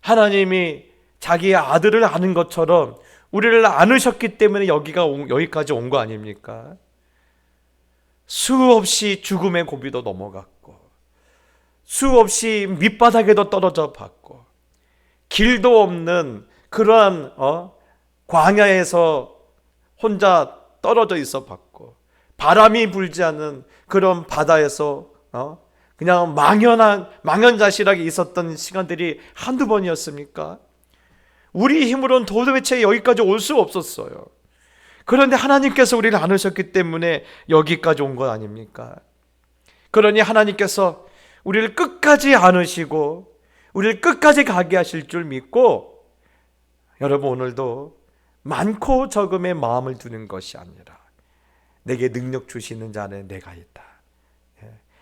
하나님이 자기의 아들을 아는 것처럼 우리를 안으셨기 때문에 여기까지 온 거 아닙니까? 수없이 죽음의 고비도 넘어갔고 수없이 밑바닥에도 떨어져 봤고 길도 없는 그러한 광야에서 혼자 떨어져 있어 봤고 바람이 불지 않는 그런 바다에서 그냥 망연자실하게 있었던 시간들이 한두 번이었습니까? 우리 힘으로는 도대체 여기까지 올 수 없었어요. 그런데 하나님께서 우리를 안으셨기 때문에 여기까지 온 것 아닙니까? 그러니 하나님께서 우리를 끝까지 안으시고 우리를 끝까지 가게 하실 줄 믿고 여러분 오늘도 많고 적음의 마음을 두는 것이 아니라 내게 능력 주시는 자는 내가 있다.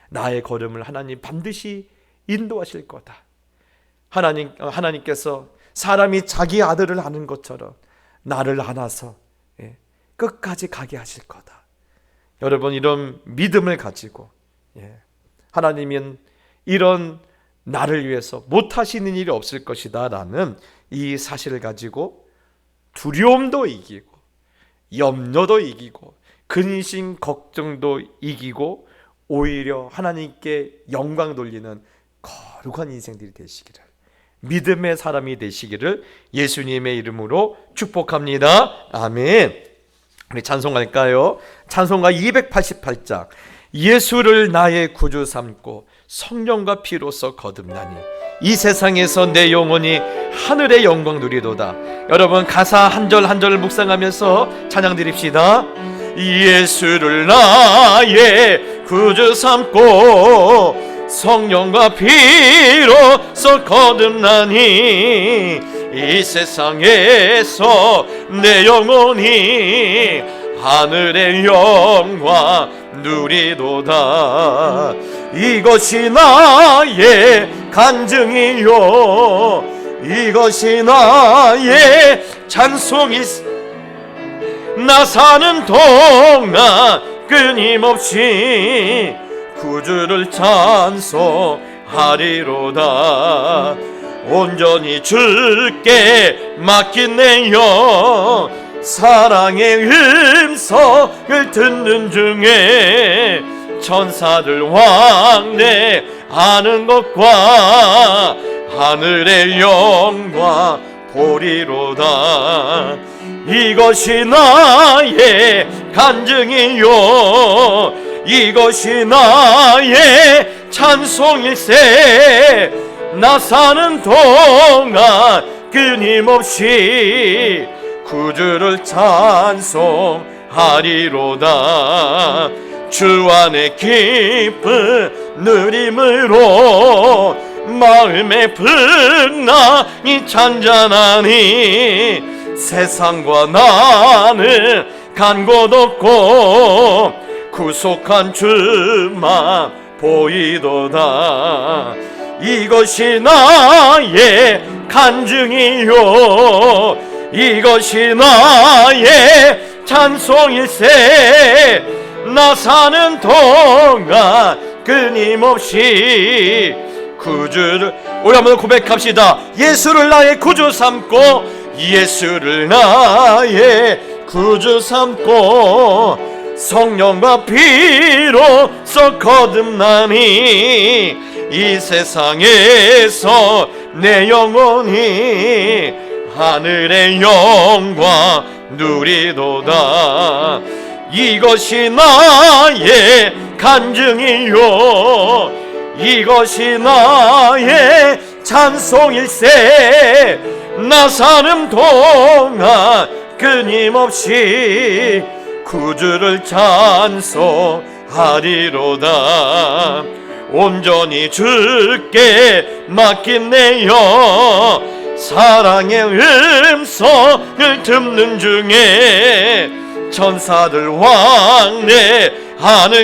나의 걸음을 하나님 반드시 인도하실 거다. 하나님께서 사람이 자기 아들을 아는 것처럼 나를 안아서 끝까지 가게 하실 거다. 여러분 이런 믿음을 가지고 하나님은 이런 나를 위해서 못하시는 일이 없을 것이다 라는 이 사실을 가지고 두려움도 이기고 염려도 이기고 근심 걱정도 이기고 오히려 하나님께 영광 돌리는 거룩한 인생들이 되시기를, 믿음의 사람이 되시기를 예수님의 이름으로 축복합니다. 아멘. 우리 찬송할까요? 찬송가 288장. 예수를 나의 구주 삼고 성령과 피로써 거듭나니 이 세상에서 내 영혼이 하늘의 영광 누리도다. 여러분 가사 한 절 한 절을 묵상하면서 찬양 드립시다. 예수를 나의 구주 삼고 성령과 피로써 거듭나니 이 세상에서 내 영혼이 하늘의 영광 누리도다. 이것이 나의 간증이요 이것이 나의 찬송이 나 사는 동안 끊임없이 구주를 찬송하리로다. 온전히 주께 맡긴 내 영 사랑의 음성을 듣는 중에 천사들 왕래하는 것과 하늘의 영광 보리로다. 이것이 나의 간증이요 이것이 나의 찬송일세. 나 사는 동안 끊임없이 구주를 찬송하리로다. 주 안에 기쁜 누림으로 마음의 풍랑이 잔잔하니 세상과 나는 간 곳 없고 구속한 주만 보이도다. 이것이 나의 간증이요 이것이 나의 찬송일세. 나 사는 동안 끊임없이 구주를, 우리 한번 고백합시다. 예수를 나의 구주 삼고, 예수를 나의 구주 삼고, 성령과 피로써 거듭나니 이 세상에서 내 영혼이 하늘의 영광 누리도다. 이것이 나의 간증이요, 이것이 나의 찬송일세. 나 사는 동안 끊임없이 구주를 찬송하리로다. 온전히 주께 맡긴내요. 사랑의 음성을 듣는 중에 천사들 왕래하는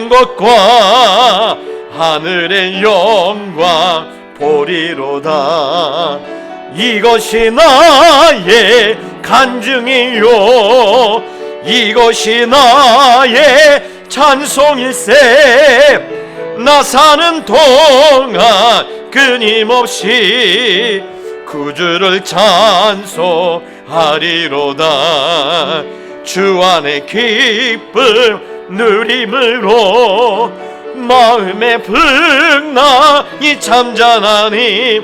것과 하늘의 영광 보리로다. 이것이 나의 간증이요, 이것이 나의 찬송일세. 나 사는 동안 끊임없이 구주를 찬송하리로다. 주 안의 기쁨 누림으로 마음의 풍랑이 잠잠하니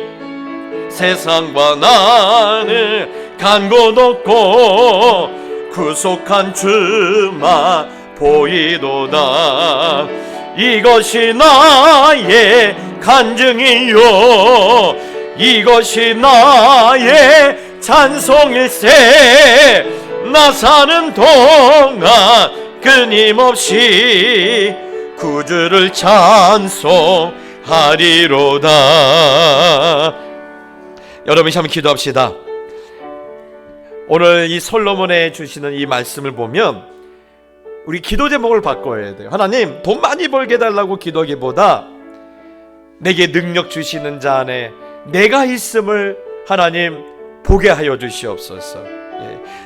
세상과 나는 간 곳 없고 구속한 주만 보이도다. 이것이 나의 간증이요, 이것이 나의 찬송일세. 나 사는 동안 끊임없이 구주를 찬송하리로다. 여러분 한번 기도합시다. 오늘 이 솔로몬에 주시는 이 말씀을 보면 우리 기도 제목을 바꿔야 돼요. 하나님, 돈 많이 벌게 해달라고 기도하기보다 내게 능력 주시는 자 안에 내가 있음을 하나님 보게 하여 주시옵소서.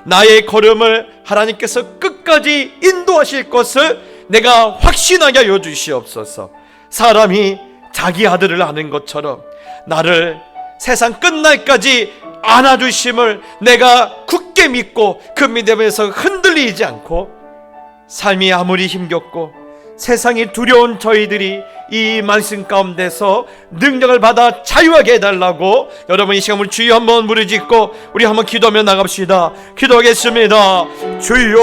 나의 걸음을 하나님께서 끝까지 인도하실 것을 내가 확신하게 하여 주시옵소서. 사람이 자기 아들을 아는 것처럼 나를 세상 끝날까지 안아주심을 내가 굳게 믿고 그 믿음에서 흔들리지 않고, 삶이 아무리 힘겹고 세상이 두려운 저희들이 이 말씀 가운데서 능력을 받아 자유하게 해달라고 여러분 이 시간 우리 주여 한번 부르짖고 우리 한번 기도하며 나갑시다. 기도하겠습니다. 주여,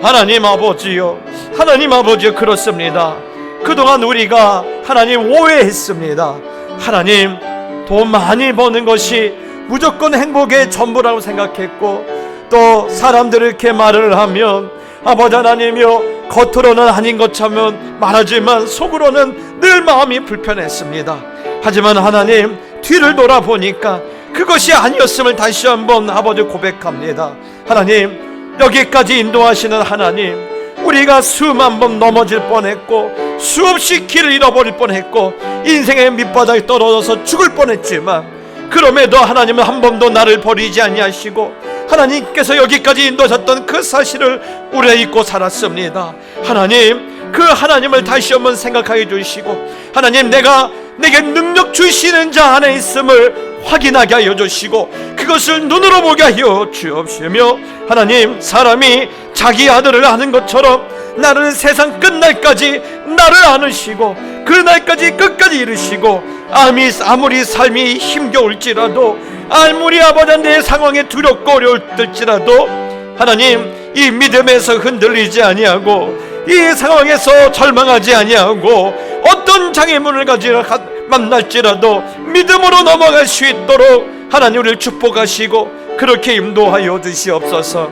하나님 아버지요, 하나님 아버지요, 그렇습니다. 그동안 우리가 하나님 오해했습니다. 하나님, 돈 많이 버는 것이 무조건 행복의 전부라고 생각했고, 또 사람들이 이렇게 말을 하면 아버지 하나님이여, 겉으로는 아닌 것처럼 말하지만 속으로는 늘 마음이 불편했습니다. 하지만 하나님, 뒤를 돌아보니까 그것이 아니었음을 다시 한번 아버지 고백합니다. 하나님, 여기까지 인도하시는 하나님, 우리가 수만 번 넘어질 뻔했고 수없이 길을 잃어버릴 뻔했고 인생의 밑바닥에 떨어져서 죽을 뻔했지만, 그럼에도 하나님은 한 번도 나를 버리지 아니하시고 하나님께서 여기까지 인도하셨던 그 사실을 우리가 잊고 살았습니다. 하나님, 그 하나님을 다시 한번 생각하게 해주시고, 하나님, 내게 능력 주시는 자 안에 있음을 확인하게 하여 주시고 그것을 눈으로 보게 하여 주옵시며, 하나님, 사람이 자기 아들을 아는 것처럼 나를 세상 끝날까지 나를 안으시고 그 날까지 끝까지 이루시고, 아무리 삶이 힘겨울지라도, 아무리 아버지 내 상황에 두렵고 어려울지라도 하나님, 이 믿음에서 흔들리지 아니하고 이 상황에서 절망하지 아니하고 어떤 장애물을 가지고 만날지라도 믿음으로 넘어갈 수 있도록 하나님 우리를 축복하시고 그렇게 인도하여 주시옵소서.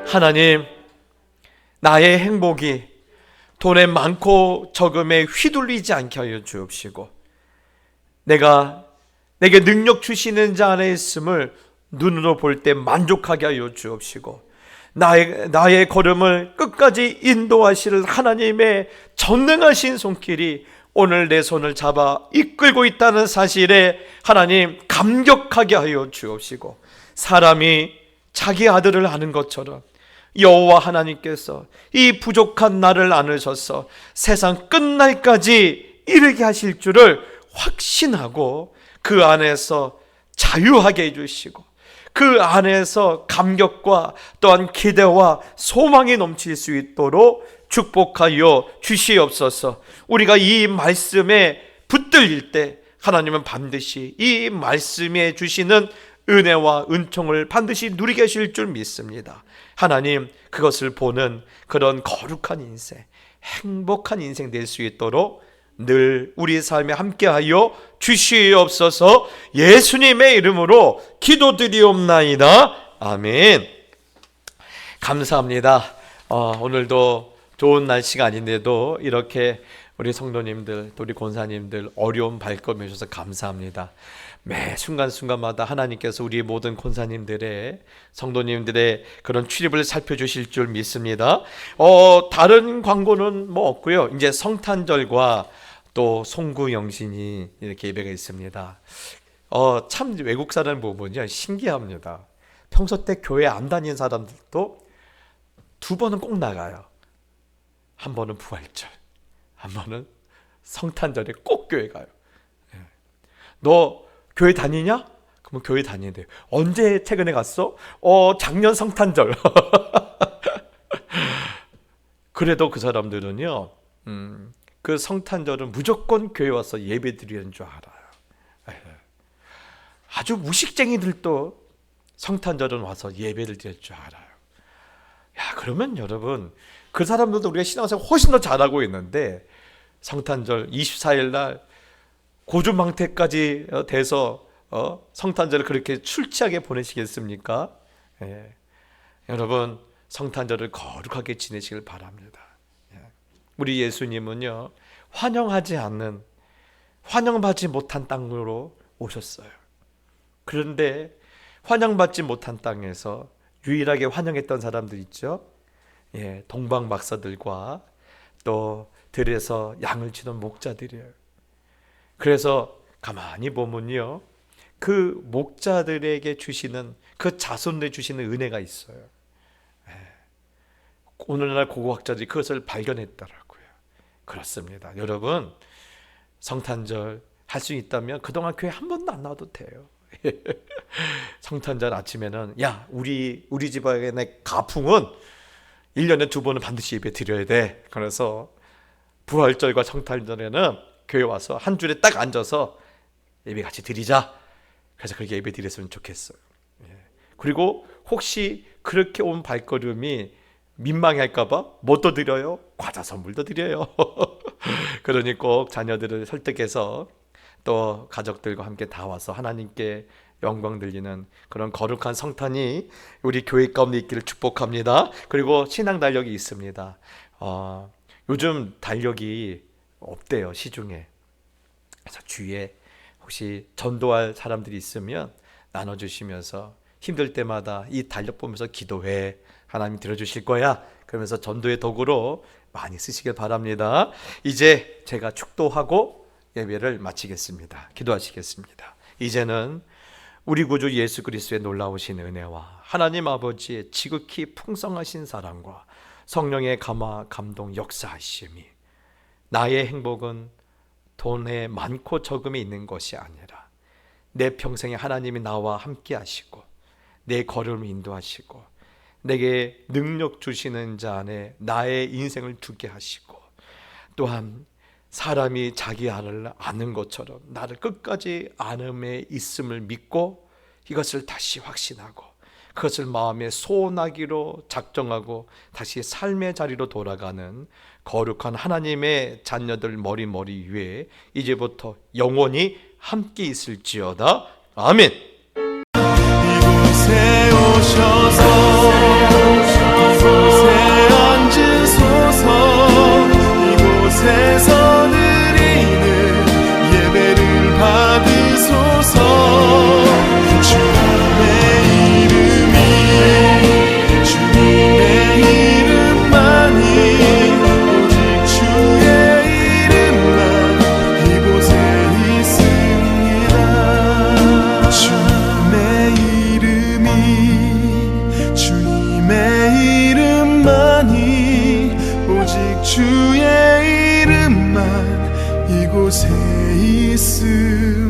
하나님, 나의 행복이 돈의 많고 적음에 휘둘리지 않게 하여 주옵시고, 내게 능력 주시는 자 안에 있음을 눈으로 볼 때 만족하게 하여 주옵시고, 나의 걸음을 끝까지 인도하실 하나님의 전능하신 손길이 오늘 내 손을 잡아 이끌고 있다는 사실에 하나님 감격하게 하여 주옵시고, 사람이 자기 아들을 아는 것처럼 여호와 하나님께서 이 부족한 나를 안으셔서 세상 끝날까지 이르게 하실 줄을 확신하고 그 안에서 자유하게 해주시고 그 안에서 감격과 또한 기대와 소망이 넘칠 수 있도록 축복하여 주시옵소서. 우리가 이 말씀에 붙들릴 때 하나님은 반드시 이 말씀에 주시는 은혜와 은총을 반드시 누리게 하실 줄 믿습니다. 하나님, 그것을 보는 그런 거룩한 인생, 행복한 인생 될 수 있도록 늘 우리 삶에 함께하여 주시옵소서. 예수님의 이름으로 기도드리옵나이다. 아멘. 감사합니다. 오늘도 좋은 날씨가 아닌데도 이렇게 우리 성도님들, 우리 권사님들 어려운 발걸음 해주셔서 감사합니다. 매 순간순간마다 하나님께서 우리 모든 권사님들의, 성도님들의 그런 출입을 살펴주실 줄 믿습니다. 다른 광고는 뭐 없고요. 이제 성탄절과 또 송구영신이 이렇게 예배가 있습니다. 참 외국 사람 보면요, 신기합니다. 평소 때 교회 안 다니는 사람들도 두 번은 꼭 나가요. 한 번은 부활절, 한 번은 성탄절에 꼭 교회 가요. 너 교회 다니냐? 그러면 교회 다니야 돼요. 언제 최근에 갔어? 작년 성탄절. 그래도 그 사람들은요, 그 성탄절은 무조건 교회 와서 예배 드리는 줄 알아요. 아주 무식쟁이들도 성탄절은 와서 예배를 드릴 줄 알아요. 야, 그러면 여러분, 그 사람들도 우리가 신앙생활 훨씬 더 잘하고 있는데 성탄절 24일 날 고주망태까지 돼서 성탄절을 그렇게 출치하게 보내시겠습니까? 여러분, 성탄절을 거룩하게 지내시길 바랍니다. 우리 예수님은요, 환영받지 못한 땅으로 오셨어요. 그런데 환영받지 못한 땅에서 유일하게 환영했던 사람들 있죠. 동방 박사들과 또 들에서 양을 치던 목자들이에요. 그래서 가만히 보면요, 그 목자들에게 주시는, 그 자손들에 주시는 은혜가 있어요. 오늘날 고고학자들이 그것을 발견했더라고요. 그렇습니다. 여러분, 성탄절 할 수 있다면 그동안 교회 한 번도 안 나와도 돼요. 성탄절 아침에는, 야, 우리 집안의 가풍은 1년에 2번은 반드시 예배 드려야 돼. 그래서 부활절과 성탄절에는 교회 와서 한 줄에 딱 앉아서 예배 같이 드리자. 그래서 그렇게 예배 드렸으면 좋겠어요. 그리고 혹시 그렇게 온 발걸음이 민망할까봐 뭣도 드려요? 과자 선물도 드려요. 그러니 꼭 자녀들을 설득해서 또 가족들과 함께 다 와서 하나님께 영광 들리는 그런 거룩한 성탄이 우리 교회 가운데 있기를 축복합니다. 그리고 신앙 달력이 있습니다. 요즘 달력이 없대요, 시중에. 그래서 주위에 혹시 전도할 사람들이 있으면 나눠주시면서 힘들 때마다 이 달력 보면서 기도해, 하나님 들어주실 거야, 그러면서 전도의 도구로 많이 쓰시길 바랍니다. 이제 제가 축도하고 예배를 마치겠습니다. 기도하시겠습니다. 이제는 우리 구주 예수 그리스도의 놀라우신 은혜와 하나님 아버지의 지극히 풍성하신 사랑과 성령의 감화 감동 역사하심이, 나의 행복은 돈에 많고 적음이 있는 것이 아니라 내 평생에 하나님이 나와 함께 하시고 내 걸음을 인도하시고 내게 능력 주시는 자 안에 나의 인생을 두게 하시고, 또한 사람이 자기 아를 아는 것처럼 나를 끝까지 아음에 있음을 믿고 이것을 다시 확신하고 그것을 마음에 소원하기로 작정하고 다시 삶의 자리로 돌아가는 거룩한 하나님의 자녀들 머리 위에 이제부터 영원히 함께 있을지어다. 아멘. 이곳에 오셔서 이곳에 앉으소서. 이곳에서 드리는 예배를 받으소서. 주님의 이름이, 주님의 이름만이, 오직 주의 이름만 주의 이름만 이곳에 있으리.